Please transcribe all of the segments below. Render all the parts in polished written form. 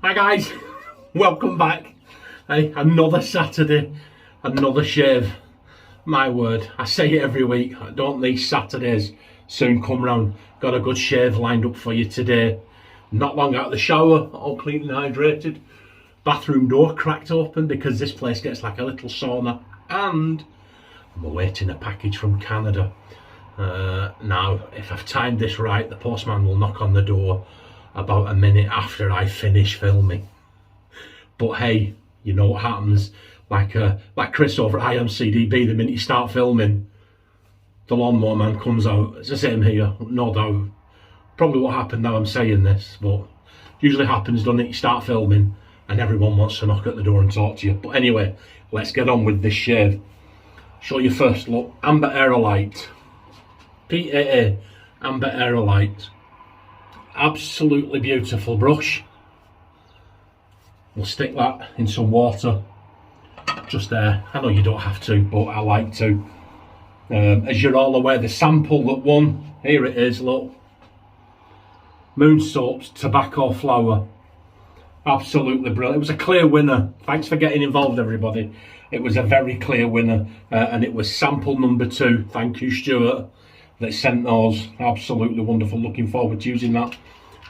Hi guys, welcome back. Hey, another Saturday, another shave. My word, I say it every week, don't these Saturdays soon come round. Got a good shave lined up for you today. Not long out of the shower, all clean and hydrated. Bathroom door cracked open because this place gets like a little sauna, and I'm awaiting a package from Canada. Now, if I've timed this right, the postman will knock on the door about a minute after I finish filming. But hey, you know what happens, like Chris over at IMCDB, the minute you start filming, the lawnmower man comes out. It's the same here, no doubt. Probably what happened now I'm saying this, but usually happens, doesn't it? You start filming and everyone wants to knock at the door and talk to you. But anyway, let's get on with this shave. Show you first, look, Amber Aerolite. PAA, Amber Aerolite. Absolutely beautiful brush. We'll stick that in some water just there. I know you don't have to, but I like to. As you're all aware, the sample that won, here it is, look. Moon Soaps Tobacco Flower. Absolutely brilliant. It was a clear winner. Thanks for getting involved, everybody. It was a very clear winner, and it was sample number 2. Thank you, Stuart, that sent those. Absolutely wonderful. Looking forward to using that.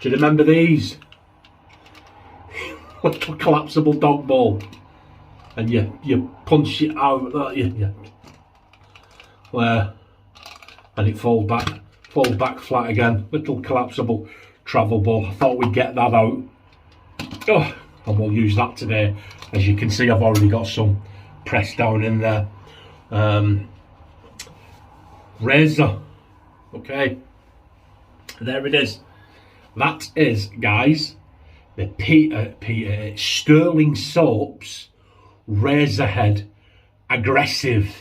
Do you remember these? Little collapsible dog ball, and you punch it out there, and it falls back flat again. Little collapsible travel ball. I thought we'd get that out. Oh, and we'll use that today. As you can see, I've already got some pressed down in there. Razor. Okay, there it is. That is, guys, the Stirling Soaps Razor Head Aggressive.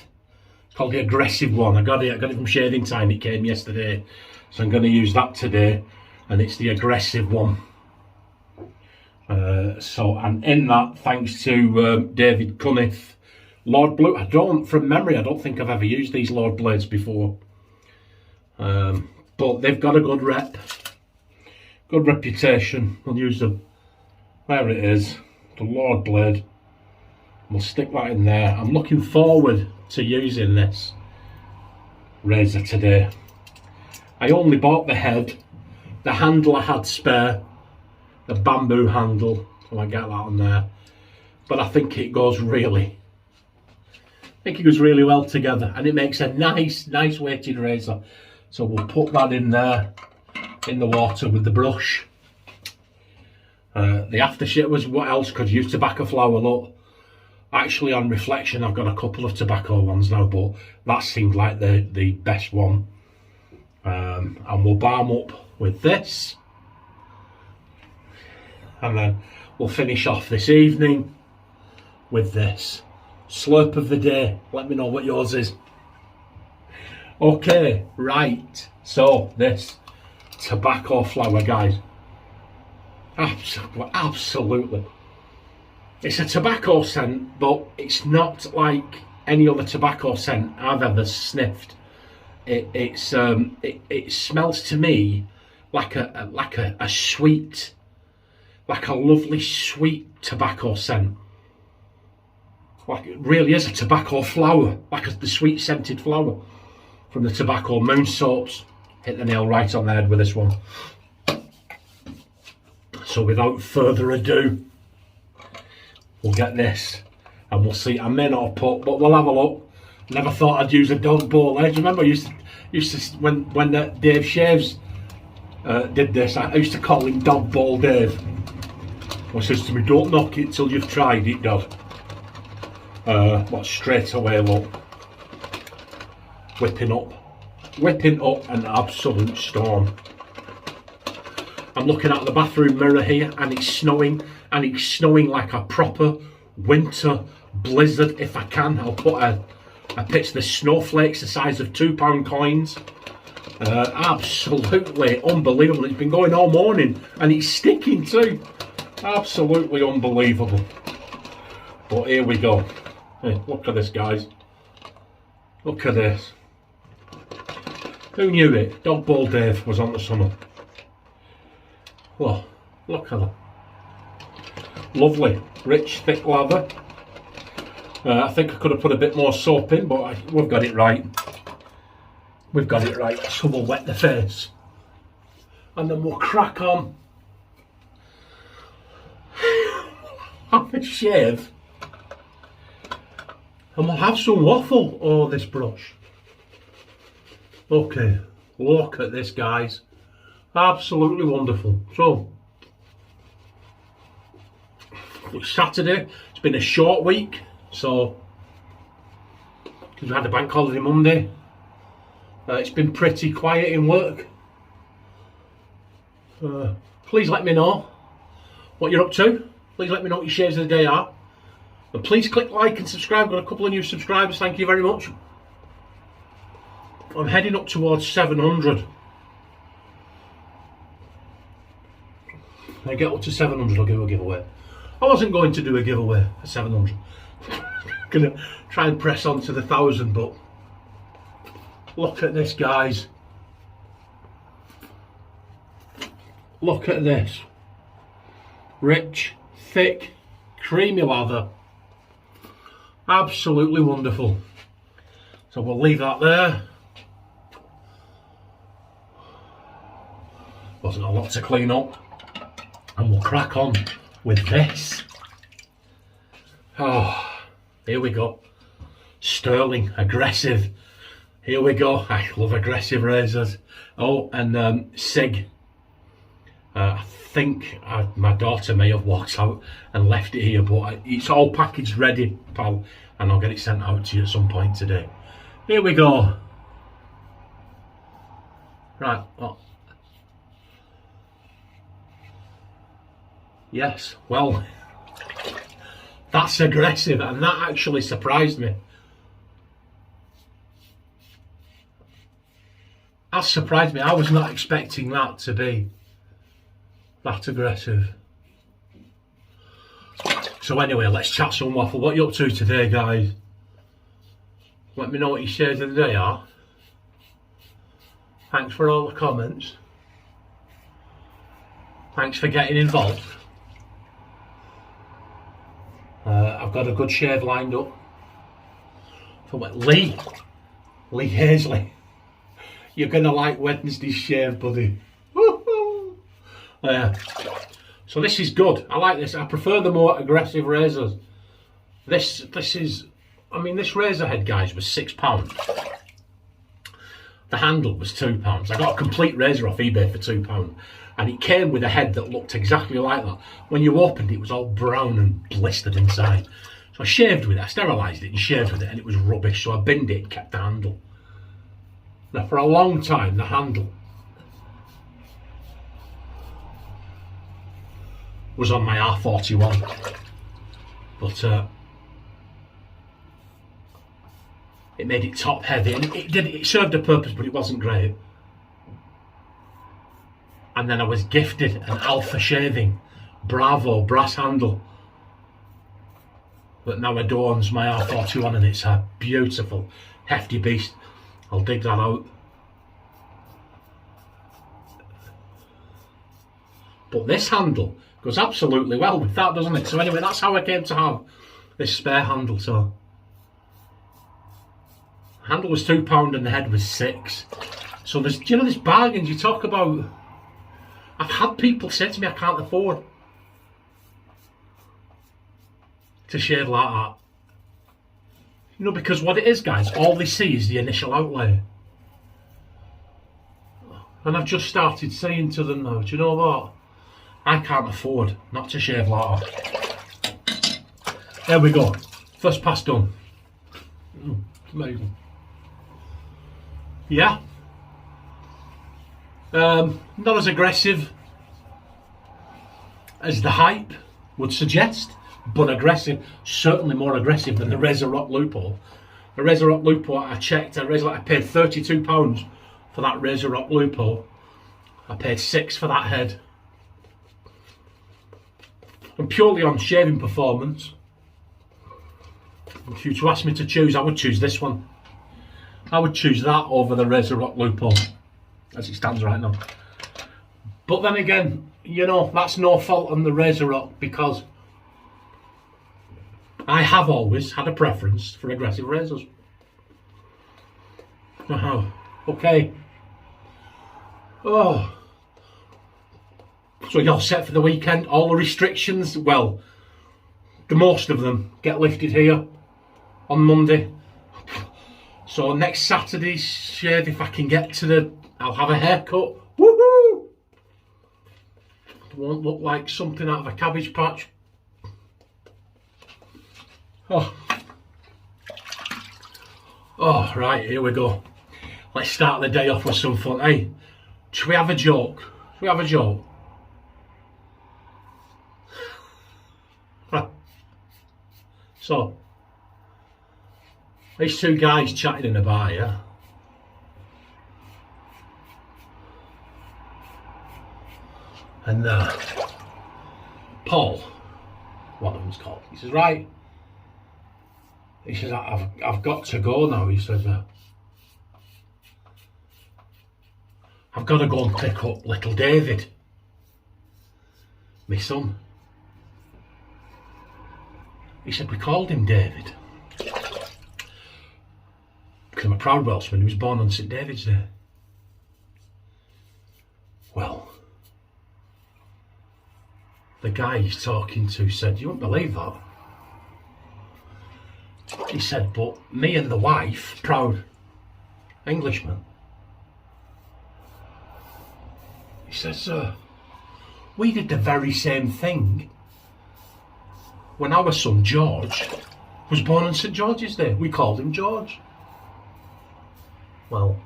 It's called the Aggressive one. I got it from Shaving Time. It came yesterday, so I'm going to use that today, and it's the Aggressive one. And in that, thanks to David Cunniff, Lord Blue. From memory, I don't think I've ever used these Lord Blades before. But they've got a good reputation. We'll use them. There it is, the Lord Blade. We'll stick that in there. I'm looking forward to using this razor today. I only bought the head. The handle I had spare, the bamboo handle, so I get that on there. But I think it goes really well together, and it makes a nice weighted razor. So we'll put that in there, in the water with the brush. The aftershave was, what else could you use? Tobacco flower. Look, actually on reflection I've got a couple of tobacco ones now, but that seemed like the best one. And we'll balm up with this, and then we'll finish off this evening with this. Slurp of the day, let me know what yours is. Okay, right, so this tobacco flower, guys, absolutely, it's a tobacco scent, but it's not like any other tobacco scent I've ever sniffed. It smells to me like a sweet, like a lovely sweet tobacco scent. Like it really is a tobacco flower, like the sweet scented flower from the tobacco. Moon Soaps hit the nail right on the head with this one. So without further ado, we'll get this and we'll see. I may not have put, but we'll have a look. Never thought I'd use a dog ball. Do you remember I used to when Dave Shaves did this, I used to call him Dog Ball Dave. He says to me, don't knock it till you've tried it, Dad. But straight away, look, whipping up an absolute storm. I'm looking at the bathroom mirror here, and it's snowing like a proper winter blizzard. If I can, I'll put a picture. The snowflakes the size of £2 coins. Absolutely unbelievable. It's been going all morning, and it's sticking too. Absolutely unbelievable. But here we go. Hey, look at this, guys. Look at this. Who knew it? Dog Ball Dave was on the summer. Whoa, look at that. Lovely, rich, thick lather. I think I could have put a bit more soap in, but we've got it right. We've got it right. So we'll wet the face. And then we'll crack on. Have a shave. And we'll have some waffle. Oh, this brush. Okay, look at this, guys. Absolutely wonderful. So, it's Saturday. It's been a short week. So, because we had the bank holiday Monday. It's been pretty quiet in work. Please let me know what you're up to. Please let me know what your shares of the day are. And please click like and subscribe. Got a couple of new subscribers, thank you very much. I'm heading up towards 700. When I get up to 700, I'll do a giveaway. I wasn't going to do a giveaway at 700. Gonna try and press on to the 1,000, but look at this, guys. Look at this. Rich, thick, creamy lather. Absolutely wonderful. So we'll leave that there. Wasn't a lot to clean up. And we'll crack on with this. Oh, here we go. Stirling, aggressive. Here we go. I love aggressive razors. Oh, and Sig. I think my daughter may have walked out and left it here, but it's all packaged ready, pal, and I'll get it sent out to you at some point today. Here we go. Right. Oh. Yes, well, that's aggressive, and that actually surprised me. That surprised me. I was not expecting that to be that aggressive. So anyway, let's chat some waffle. What are you up to today, guys? Let me know what your shares of the day are. Thanks for all the comments. Thanks for getting involved. I've got a good shave lined up. So Lee Hazley, you're gonna like Wednesday's shave, buddy. So this is good. I like this. I prefer the more aggressive razors. This is, I mean, this razor head, guys, was £6. The handle was £2. I got a complete razor off eBay for £2. And it came with a head that looked exactly like that. When you opened it, it was all brown and blistered inside. So I shaved with it, I sterilised it and shaved with it, and it was rubbish. So I binned it and kept the handle. Now for a long time, the handle was on my R41. But it made it top heavy, and it served a purpose, but it wasn't great. And then I was gifted an Alpha Shaving Bravo brass handle that now adorns my R41, and it's a beautiful, hefty beast. I'll dig that out. But this handle goes absolutely well with that, doesn't it? So anyway, that's how I came to have this spare handle. So the handle was £2 and the head was £6. So there's, you know, there's bargains you talk about. I've had people say to me I can't afford to shave like that. You know, because what it is, guys, all they see is the initial outlay. And I've just started saying to them now, do you know what? I can't afford not to shave like that. There we go. First pass done. Amazing. Yeah. Not as aggressive as the hype would suggest, but aggressive, certainly more aggressive than the Razor Rock Lupo. The Razor Rock Lupo, I checked, I paid £32 for that Razor Rock Lupo. I paid £6 for that head. And purely on shaving performance, if you were to ask me to choose, I would choose this one. I would choose that over the Razor Rock Lupo, as it stands right now. But then again, you know, that's no fault on the Razor Rock, because I have always had a preference for aggressive razors. Okay. Oh. So you're set for the weekend. All the restrictions, well, the most of them get lifted here on Monday. So next Saturday's shave, if I can get to I'll have a haircut. Woohoo! It won't look like something out of a cabbage patch. Oh, right, here we go. Let's start the day off with some fun. Hey, should we have a joke? Should we have a joke? So, these two guys chatting in a bar, yeah? And Paul, one of them's called, he says, right. He says, I've got to go now. He says, I've got to go and pick up little David, my son. He said, we called him David because I'm a proud Welshman. He was born on St David's Day. Well, the guy he's talking to said, you won't believe that. He said, but me and the wife, proud Englishman, he says, we did the very same thing when our son George was born on St George's Day. We called him George. Well,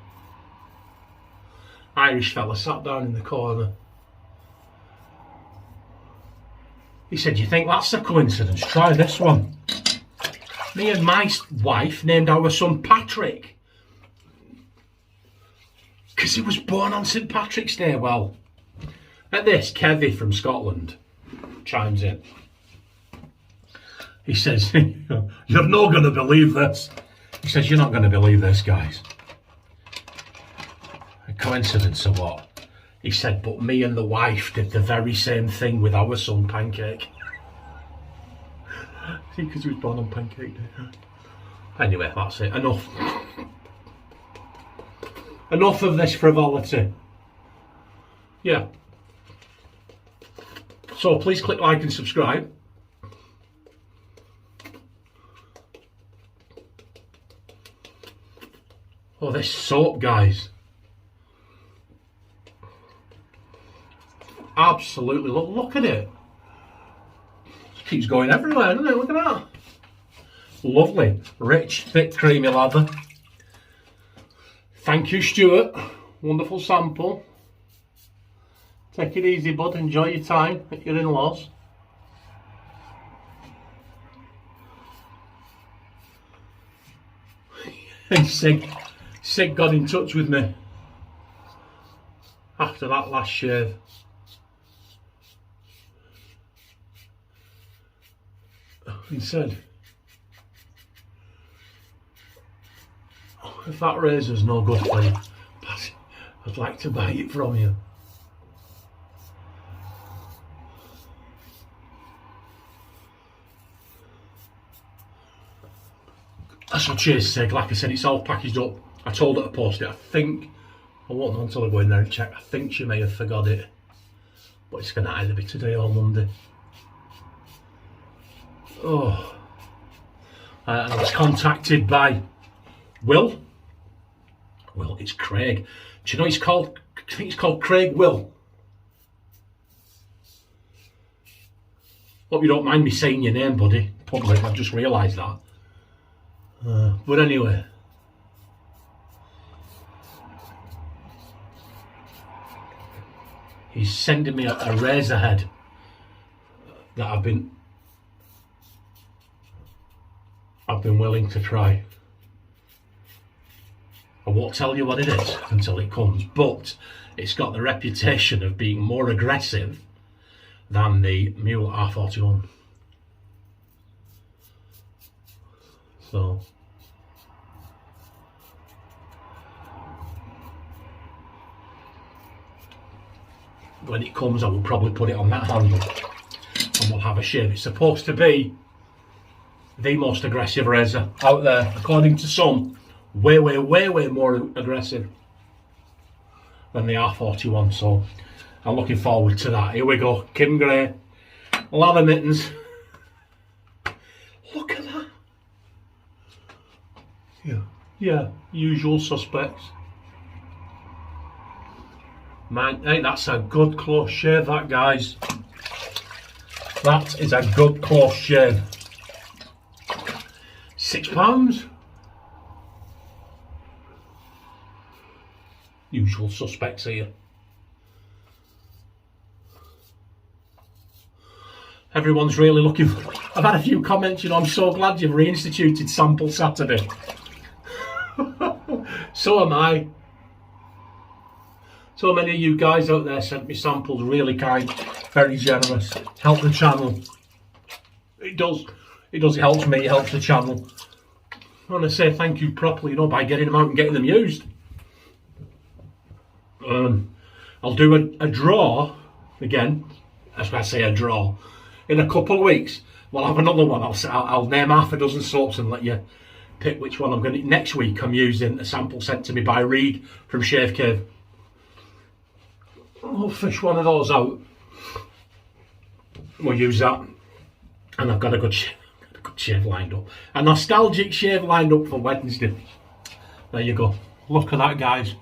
Irish fella sat down in the corner. He said, you think that's a coincidence? Try this one. Me and my wife named our son Patrick because he was born on St Patrick's Day. Well, at this, Kevy from Scotland chimes in. He says, you're not going to believe this. He says, you're not going to believe this, guys. A coincidence or what? He said, but me and the wife did the very same thing with our son Pancake. See, because he was born on Pancake Day. Anyway, that's it. Enough. Enough of this frivolity. Yeah. So please click like and subscribe. Oh, this soap, guys. Absolutely. Look at it. It keeps going everywhere, doesn't it? Look at that. Lovely, rich, thick, creamy lather. Thank you, Stuart. Wonderful sample. Take it easy, bud. Enjoy your time at your in-laws. And Sig got in touch with me after that last shave. He said, if that razor's no good for you, I'd like to buy it from you. So cheers, Sig. Like I said, it's all packaged up. I told her to post it. I think, I won't know until I go in there and check. I think she may have forgot it. But it's going to either be today or Monday. Oh. And I was contacted by Will. Well, it's Craig. Do you know he's called? I think he's called Craig Will. Hope you don't mind me saying your name, buddy. Public. I've just realised that. But anyway. He's sending me a razor head that I've been willing to try. I won't tell you what it is until it comes, but it's got the reputation of being more aggressive than the Mule R41. So when it comes, I will probably put it on that handle and we'll have a shave. It's supposed to be the most aggressive razor out there, according to some, way more aggressive than the R41. So I'm looking forward to that. Here we go, Kim Gray, lather mittens. Look at that. Yeah, usual suspects. Man, hey, that's a good close shave, that, guys. That is a good close shave. £6. Usual suspects here. Everyone's really looking for... I've had a few comments, you know, I'm so glad you've reinstituted Sample Saturday. So am I. So many of you guys out there sent me samples, really kind, very generous. Help the channel. It does, it helps me, it helps the channel. I want to say thank you properly, you know, by getting them out and getting them used. I'll do a draw, again, that's why I say a draw, in a couple of weeks. We'll have another one. I'll name half a dozen soaps and let you pick which one I'm going to... Next week I'm using a sample sent to me by Reed from Shave Cave. I'll fish one of those out. We'll use that. And I've got a good shave lined up. A nostalgic shave lined up for Wednesday. There you go. Look at that, guys.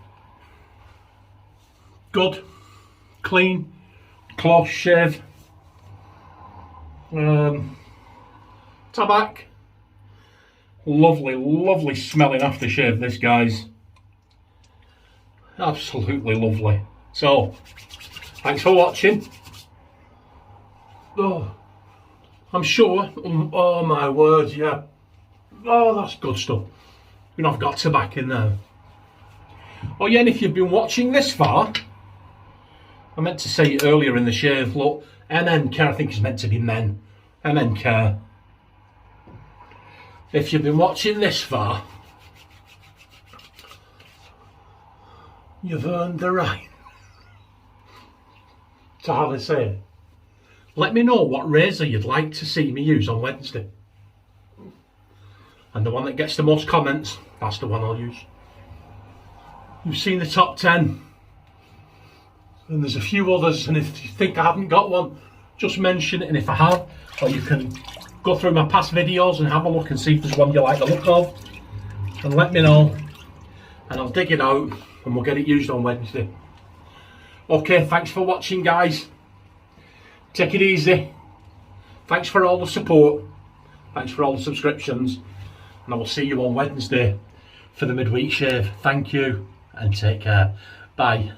Good. Clean. Close shave. Tabac. Lovely smelling aftershave, this, guys. Absolutely lovely. So, thanks for watching. Oh, I'm sure, oh my word, yeah. Oh, that's good stuff. You know, I've got tobacco in there. Oh yeah, and if you've been watching this far, I meant to say it earlier in the shave, look, MN Care, I think it's meant to be men. MN Care. If you've been watching this far, you've earned the right to have a say. Let me know what razor you'd like to see me use on Wednesday. And the one that gets the most comments, that's the one I'll use. You've seen the top 10. And there's a few others, and if you think I haven't got one, just mention it, and if I have, or you can go through my past videos and have a look and see if there's one you like the look of, and let me know, and I'll dig it out and we'll get it used on Wednesday. Okay, thanks for watching, guys. Take it easy. Thanks for all the support. Thanks for all the subscriptions, and I will see you on Wednesday for the midweek shave. Thank you and take care. Bye.